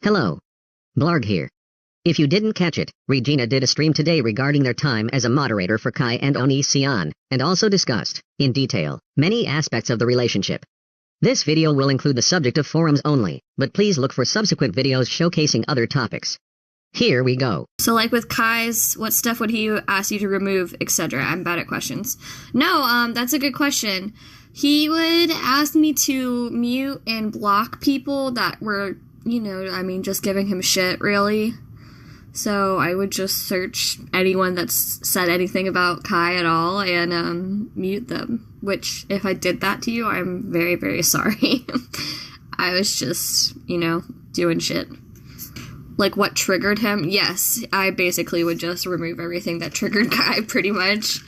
Hello. Blarg here. If you didn't catch it, Regina did a stream today regarding their time as a moderator for Kai and ONISION, and also discussed, in detail, many aspects of the relationship. This video will include the subject of forums only, but please look for subsequent videos showcasing other topics. Here we go. So like with Kai's, what stuff would he ask you to remove, etc.? I'm bad at questions. No, that's a good question. He would ask me to mute and block people that were, just giving him shit, really. So I would just search anyone that's said anything about Kai at all and mute them. Which, if I did that to you, I'm very, very sorry. I was just, doing shit. Like, what triggered him? Yes, I basically would just remove everything that triggered Kai, pretty much.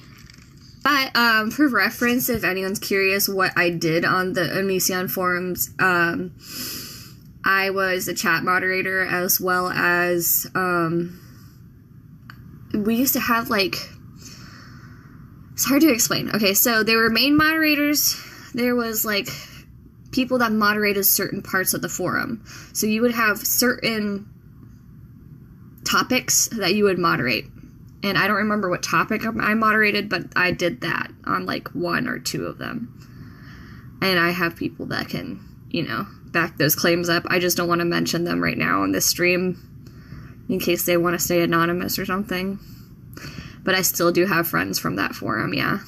But, for reference, if anyone's curious what I did on the ONISION forums, I was a chat moderator as well as, we used to have, it's hard to explain. Okay, so there were main moderators, there was, people that moderated certain parts of the forum. So you would have certain topics that you would moderate. And I don't remember what topic I moderated, but I did that on, one or two of them. And I have people that can, back those claims up. I just don't want to mention them right now on this stream in case they want to stay anonymous or something. But I still do have friends from that forum, yeah.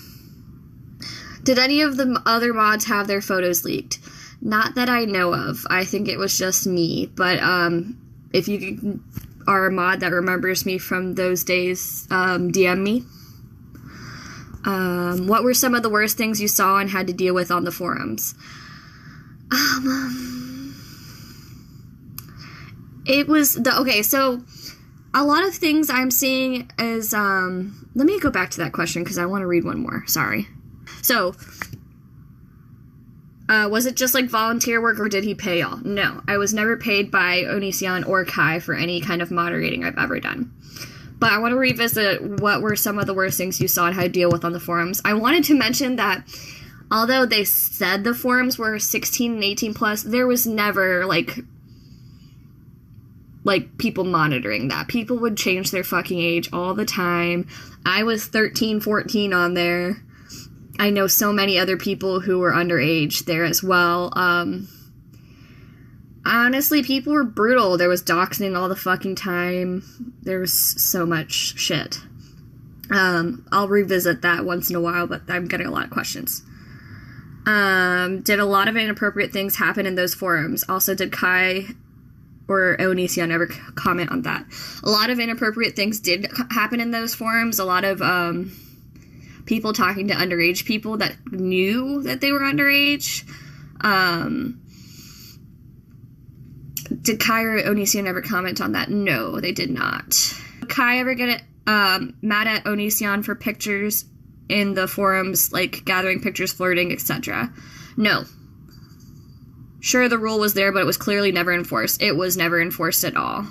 Did any of the other mods have their photos leaked? Not that I know of. I think it was just me. But if you are a mod that remembers me from those days, DM me. What were some of the worst things you saw and had to deal with on the forums? It was okay, so a lot of things I'm seeing is, let me go back to that question because I want to read one more, sorry. So, was it just volunteer work or did he pay y'all? No, I was never paid by ONISION or Kai for any kind of moderating I've ever done. But I want to revisit what were some of the worst things you saw and how to deal with on the forums. I wanted to mention that although they said the forums were 16 and 18 plus, there was never, people monitoring that. People would change their fucking age all the time. I was 13, 14 on there. I know so many other people who were underage there as well. Honestly, people were brutal. There was doxing all the fucking time. There was so much shit. I'll revisit that once in a while, but I'm getting a lot of questions. Did a lot of inappropriate things happen in those forums? Also, did Kai or ONISION ever comment on that? A lot of inappropriate things did happen in those forums. A lot of people talking to underage people that knew that they were underage. Did Kai or ONISION ever comment on that? No, they did not. Did Kai ever get mad at ONISION for pictures in the forums, gathering pictures, flirting, etc.? No. Sure, the rule was there, but it was clearly never enforced. It was never enforced at all.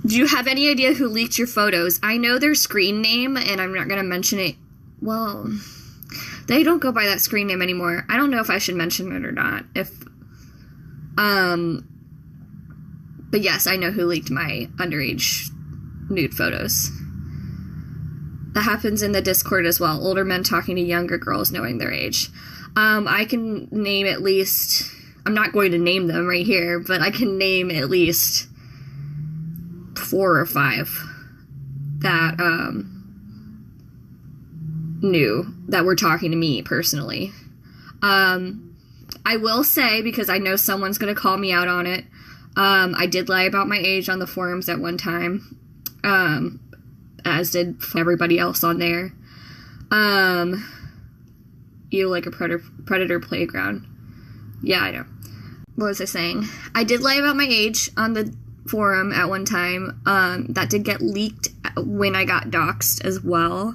Do you have any idea who leaked your photos? I know their screen name, and I'm not going to mention it. Well, they don't go by that screen name anymore. I don't know if I should mention it or not. But yes, I know who leaked my underage nude photos. That happens in the Discord as well. Older men talking to younger girls knowing their age. I can name at least, I'm not going to name them right here, but I can name at least 4 or 5 that, knew, that were talking to me personally. I will say, because I know someone's going to call me out on it, I did lie about my age on the forums at one time, as did everybody else on there. You like a predator playground. Yeah, I know. What was I saying? I did lie about my age on the forum at one time. That did get leaked when I got doxxed as well.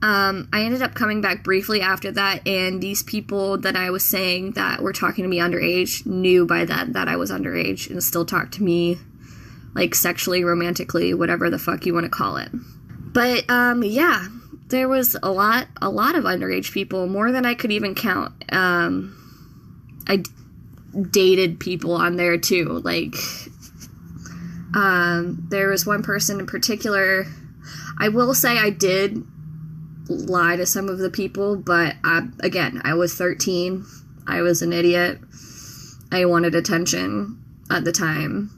I ended up coming back briefly after that, and these people that I was saying that were talking to me underage knew by then that I was underage and still talked to me, sexually, romantically, whatever the fuck you want to call it. But, yeah. There was a lot of underage people, more than I could even count. I dated people on there too. Like, there was one person in particular. I will say I did lie to some of the people, but I was 13. I was an idiot. I wanted attention at the time.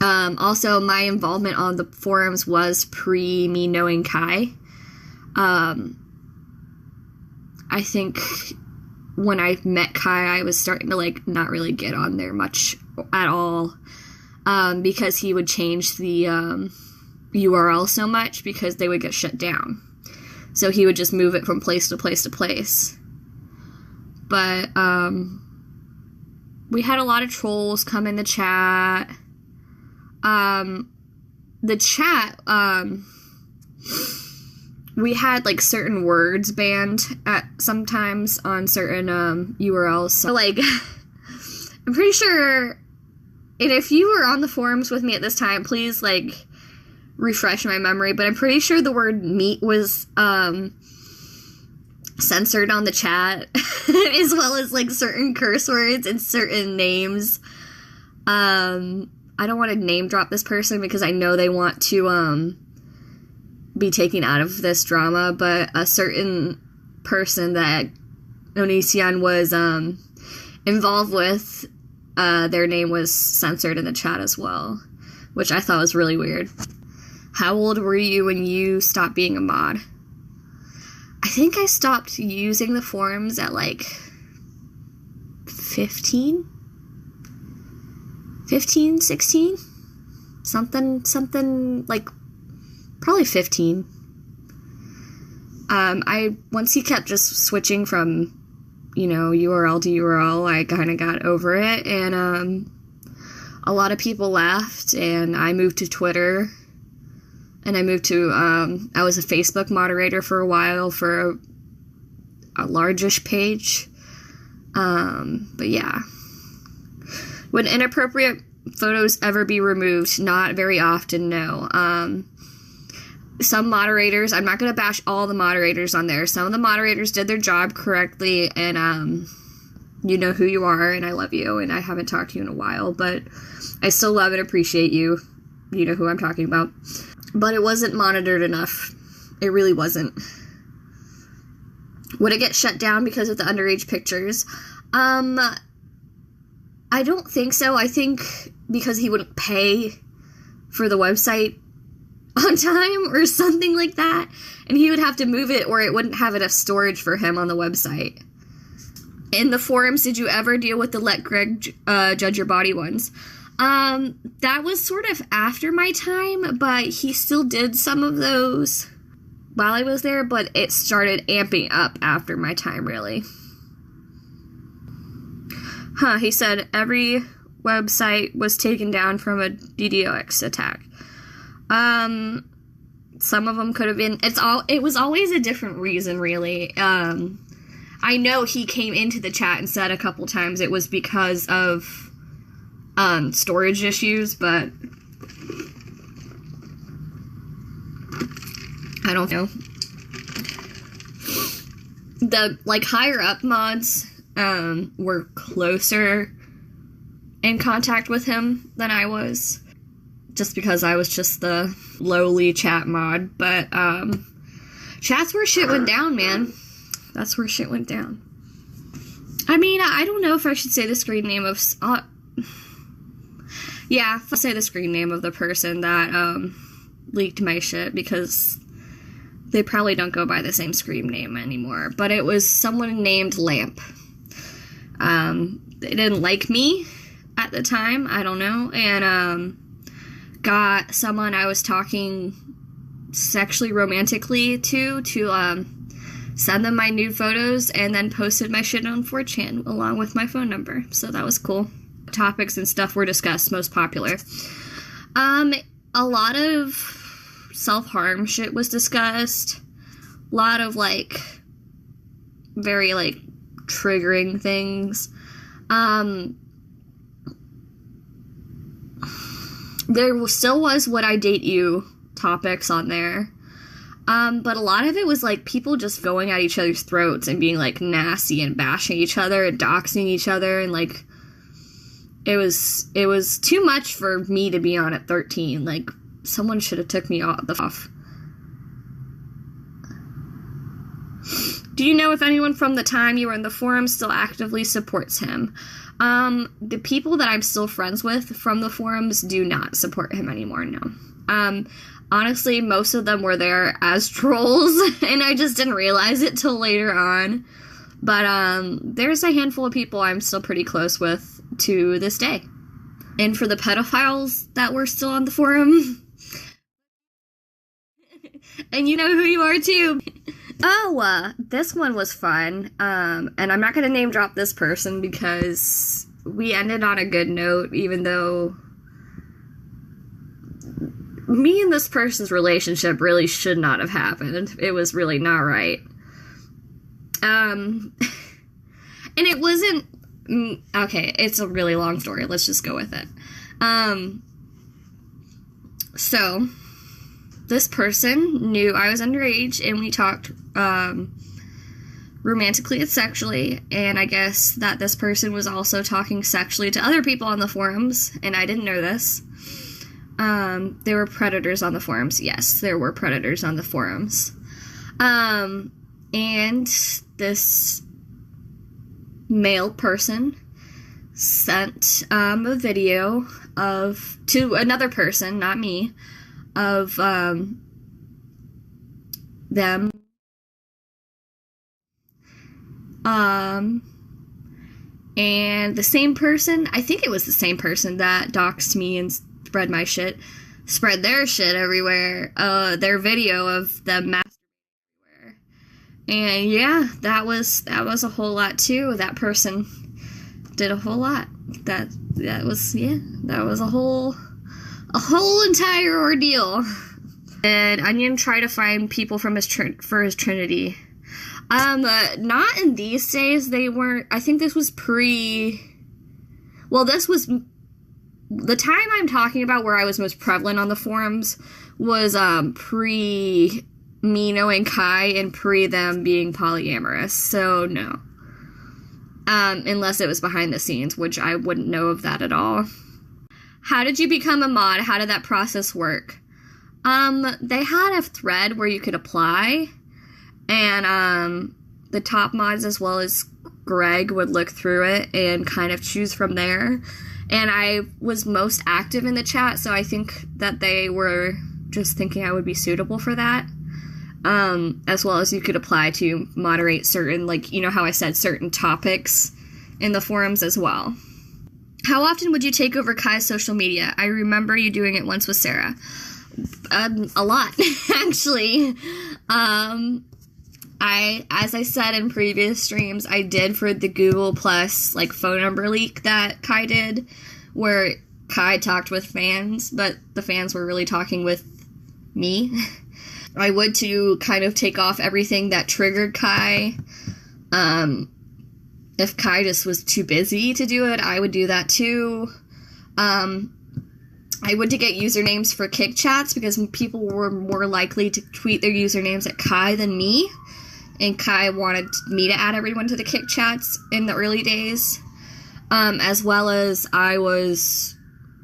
Also, my involvement on the forums was pre me knowing Kai. I think when I met Kai, I was starting to, like, not really get on there much at all, because he would change the URL so much because they would get shut down. So he would just move it from place to place to place. But we had a lot of trolls come in the chat. The chat, we had, like, certain words banned at sometimes on certain URLs. So, like, I'm pretty sure, and if you were on the forums with me at this time, please, like, refresh my memory, but I'm pretty sure the word meat was censored on the chat, as well as, like, certain curse words and certain names. I don't want to name drop this person because I know they want to be taken out of this drama, but a certain person that ONISION was involved with, their name was censored in the chat as well, which I thought was really weird. How old were you when you stopped being a mod? I think I stopped using the forums at, like, 15, 16? Something, like, probably 15. Once he kept just switching from, you know, URL to URL, I kind of got over it, and, a lot of people left, and I moved to Twitter, and I moved to, I was a Facebook moderator for a while for a largish page, but yeah. Would inappropriate photos ever be removed? Not very often, no. Some moderators, I'm not going to bash all the moderators on there. Some of the moderators did their job correctly, and you know who you are, and I love you, and I haven't talked to you in a while, but I still love and appreciate you. You know who I'm talking about. But it wasn't monitored enough. It really wasn't. Would it get shut down because of the underage pictures? I don't think so. I think because he wouldn't pay for the website on time or something like that, and he would have to move it or it wouldn't have enough storage for him on the website. In the forums, did you ever deal with the let Greg judge your body ones? That was sort of after my time, but he still did some of those while I was there, but it started amping up after my time, really. He said every website was taken down from a DDoS attack. Some of them could have been, it was always a different reason, really. I know he came into the chat and said a couple times it was because of, storage issues, but I don't know. The, like, higher up mods, were closer in contact with him than I was, just because I was just the lowly chat mod, but, chat's where shit went down, man. That's where shit went down. I mean, I don't know if I should say the screen name of, yeah, I'll say the screen name of the person that, leaked my shit, because they probably don't go by the same screen name anymore, but it was someone named Lamp. They didn't like me at the time, I don't know, and, got someone I was talking sexually romantically to, send them my nude photos, and then posted my shit on 4chan along with my phone number, so that was cool. Topics and stuff were discussed, most popular. A lot of self-harm shit was discussed, a lot of, like, very, like, triggering things. There still was would I date you topics on there. But a lot of it was, like, people just going at each other's throats and being, like, nasty and bashing each other and doxing each other and, like, it was too much for me to be on at 13. Like, someone should have took me off. Do you know if anyone from the time you were in the forum still actively supports him? The people that I'm still friends with from the forums do not support him anymore, no. Honestly, most of them were there as trolls, and I just didn't realize it till later on. But, there's a handful of people I'm still pretty close with to this day. And for the pedophiles that were still on the forum, and you know who you are too. Oh, this one was fun, and I'm not gonna name drop this person because we ended on a good note, even though me and this person's relationship really should not have happened. It was really not right. And it wasn't, okay, it's a really long story, let's just go with it. So, this person knew I was underage, and we talked, romantically and sexually, and I guess that this person was also talking sexually to other people on the forums, and I didn't know this. There were predators on the forums. Yes, there were predators on the forums. And this male person sent, a video to another person, not me, of, them, and the same person, I think it was the same person that doxed me and spread their shit everywhere, their video of them masturbating everywhere. And yeah, that was a whole lot too. That person did a whole lot. That was a whole entire ordeal. And Onion tried to find people from his Trinity. Not in these days, they weren't, I think this was this was, the time I'm talking about where I was most prevalent on the forums was, pre me knowing Kai and pre them being polyamorous, so no. Unless it was behind the scenes, which I wouldn't know of that at all. How did you become a mod? How did that process work? They had a thread where you could apply, and, the top mods as well as Greg would look through it and kind of choose from there. And I was most active in the chat, so I think that they were just thinking I would be suitable for that. As well as you could apply to moderate certain, like, you know how I said certain topics in the forums as well. How often would you take over Kai's social media? I remember you doing it once with Sarah. A lot, actually. As I said in previous streams, I did for the Google Plus, like, phone number leak that Kai did, where Kai talked with fans, but the fans were really talking with me. I would to kind of take off everything that triggered Kai. If Kai just was too busy to do it, I would do that too. I would to get usernames for kick chats because people were more likely to tweet their usernames at Kai than me. And Kai wanted me to add everyone to the kick chats in the early days. As well as I was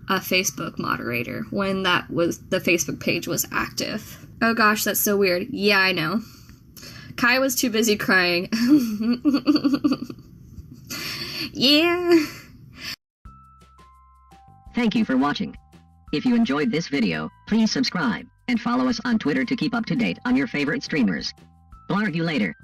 a Facebook moderator when the Facebook page was active. Oh gosh, that's so weird. Yeah, I know. Kai was too busy crying. Yeah. Thank you for watching. If you enjoyed this video, please subscribe and follow us on Twitter to keep up to date on your favorite streamers. Blarg you later.